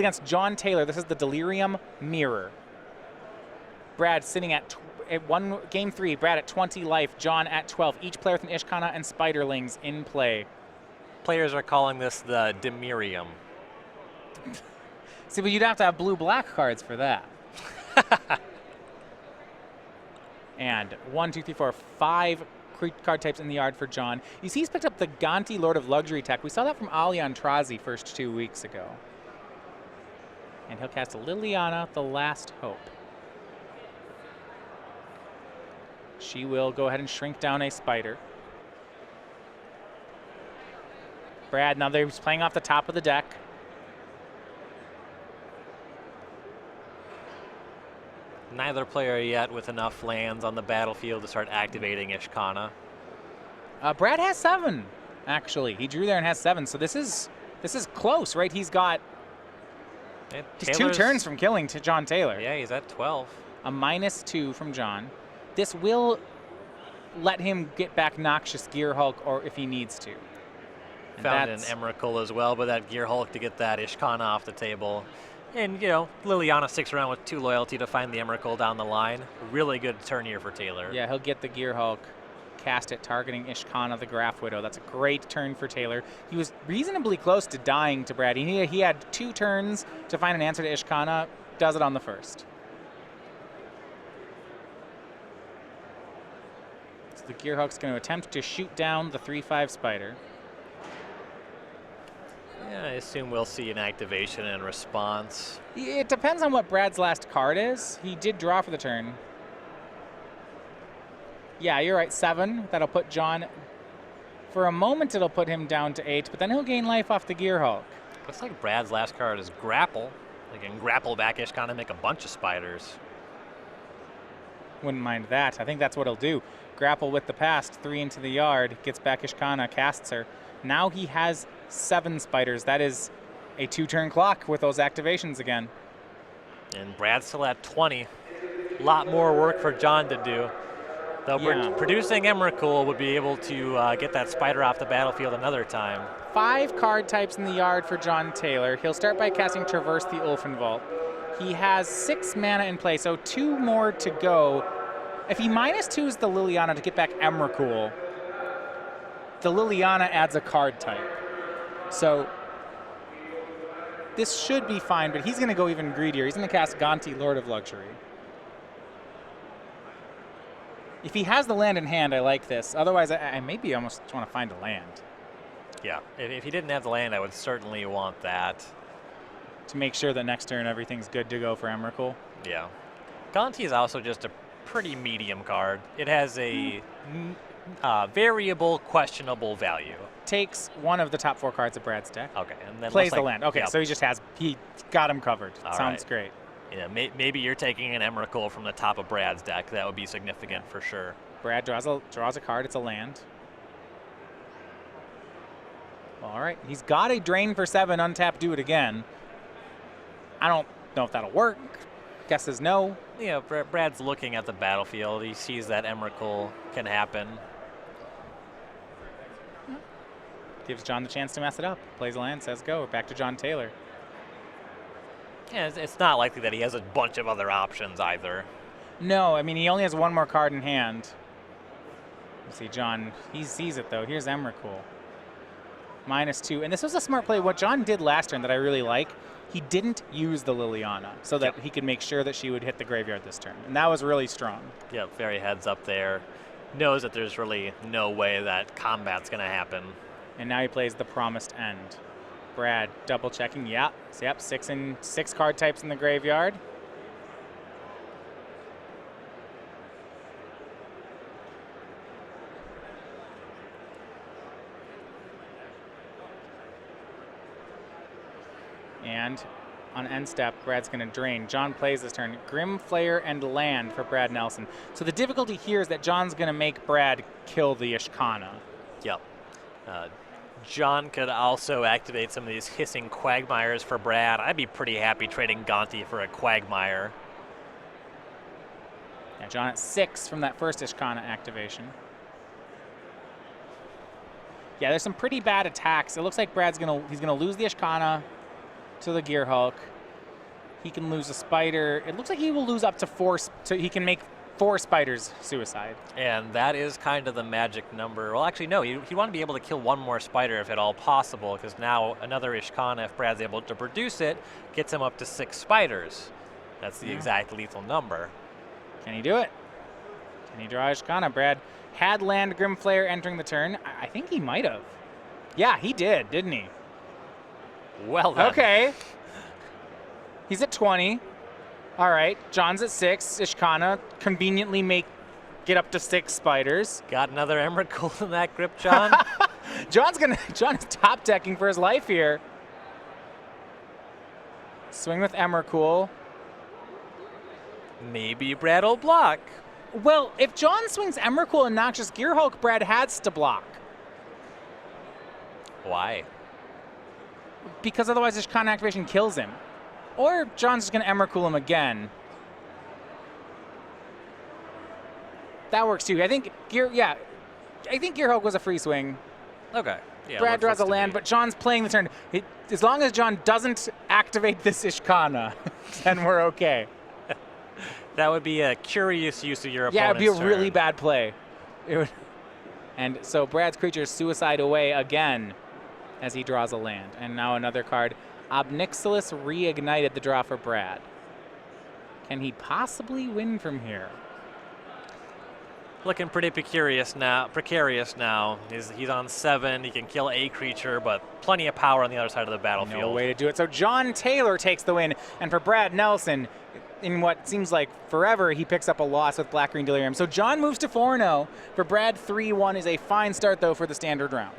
against John Taylor. This is the Delirium Mirror. Brad sitting at game 3. Brad at 20 life. John at 12. Each player with an Ishkana and Spiderlings in play. Players are calling this the Demirium. See, but you'd have to have blue-black cards for that. And 1, 2, 3, 4, 5 card types in the yard for John. You see he's picked up the Gonti Lord of Luxury tech. We saw that from Alian Trazi first 2 weeks ago. And he'll cast Liliana, the Last Hope. She will go ahead and shrink down a spider. Brad, now they're playing off the top of the deck. Neither player yet with enough lands on the battlefield to start activating Ishkana. Brad has 7, actually. He drew there and has 7, so this is close, right? He's 2 turns from killing to John Taylor. Yeah, he's at 12. A -2 from John. This will let him get back Noxious Gear Hulk, or if he needs to. And found an Emrakul as well, but that Gear Hulk to get that Ishkana off the table. And, you know, Liliana sticks around with 2 loyalty to find the Emrakul down the line. Really good turn here for Taylor. Yeah, he'll get the Gear Hulk, cast it, targeting Ishkana, the Graph Widow. That's a great turn for Taylor. He was reasonably close to dying to Brad. He had 2 turns to find an answer to Ishkana, does it on the first. So the Gear Hulk's going to attempt to shoot down the 3/5 spider. Yeah, I assume we'll see an activation and response. It depends on what Brad's last card is. He did draw for the turn. Yeah, you're right, 7. That'll put John, for a moment it'll put him down to 8, but then he'll gain life off the Gear Hulk. Looks like Brad's last card is Grapple. They can grapple back Ishkana and make a bunch of spiders. Wouldn't mind that. I think that's what he'll do. Grapple with the past, 3 into the yard, gets back Ishkana, casts her. Now he has 7 spiders. That is a 2-turn clock with those activations again. And Brad's still at 20. A lot more work for John to do. Though producing Emrakul would be able to get that spider off the battlefield another time. 5 card types in the yard for John Taylor. He'll start by casting Traverse the Ulfenvault. He has 6 mana in play, so 2 more to go. If he -2s the Liliana to get back Emrakul, the Liliana adds a card type. So this should be fine, but he's going to go even greedier. He's going to cast Gonti, Lord of Luxury. If he has the land in hand, I like this. Otherwise, I maybe almost want to find a land. Yeah, if he didn't have the land, I would certainly want that. To make sure that next turn everything's good to go for Emrakul. Yeah. Gonti is also just a pretty medium card. It has a variable, questionable value. Takes one of the top 4 cards of Brad's deck. Okay, and then plays the land. Okay, yep. So he got him covered. All Sounds right. great. Yeah, maybe you're taking an Emrakul from the top of Brad's deck. That would be significant for sure. Brad draws a card. It's a land. All right, he's got a drain for 7, untap, do it again. I don't know if that'll work. Guesses no. Yeah, Brad's looking at the battlefield. He sees that Emrakul can happen. Gives John the chance to mess it up. Plays a land, says go. Back to John Taylor. Yeah, it's not likely that he has a bunch of other options either. No, I mean, he only has 1 more card in hand. Let's see, John, he sees it, though. Here's Emrakul. -2. And this was a smart play. What John did last turn that I really like, he didn't use the Liliana so that he could make sure that she would hit the graveyard this turn. And that was really strong. Yep, very heads up there. Knows that there's really no way that combat's going to happen. And now he plays the Promised End. Brad double checking. Yep, 6 card types in the graveyard. And on end step, Brad's going to drain. John plays this turn. Grim Flayer and land for Brad Nelson. So the difficulty here is that John's going to make Brad kill the Ishkana. Yep. John could also activate some of these hissing Quagmires for Brad. I'd be pretty happy trading Gonti for a Quagmire. Yeah, John at 6 from that first Ishkana activation. Yeah, there's some pretty bad attacks. It looks like he's gonna lose the Ishkana. to the Gear Hulk. He can lose a spider. It looks like he will lose up to 4. He can make 4 spiders suicide. And that is kind of the magic number. Well, actually, no. He'd want to be able to kill 1 more spider if at all possible, because now another Ishkana, if Brad's able to produce it, gets him up to 6 spiders. That's the exact lethal number. Can he do it? Can he draw Ishkana? Brad had land Grimflayer entering the turn. I think he might have. Yeah, he did, didn't he? Well done. Okay. He's at 20. All right, John's at 6. Ishkana conveniently get up to 6 spiders. Got another Emrakul in that grip, John. John is top decking for his life here. Swing with Emrakul. Maybe Brad will block. Well, if John swings Emrakul and Noxious Gear Hulk, Brad has to block. Why? Because otherwise Ishkana activation kills him. Or John's just going to Emrakul him again. That works too. I think Gear Hulk was a free swing. Okay. Yeah, Brad draws a land, but John's playing the turn. As long as John doesn't activate this Ishkana, then we're okay. That would be a curious use of your opponent's Yeah, it would be a turn. really bad play. And so Brad's creatures suicide away again as he draws a land. And now another card. Obnixilis reignited the draw for Brad. Can he possibly win from here? Looking pretty precarious now. He's on 7. He can kill a creature, but plenty of power on the other side of the battlefield. No way to do it. So John Taylor takes the win. And for Brad Nelson, in what seems like forever, he picks up a loss with Black-Green Delirium. So John moves to 4-0. For Brad, 3-1 is a fine start, though, for the standard rounds.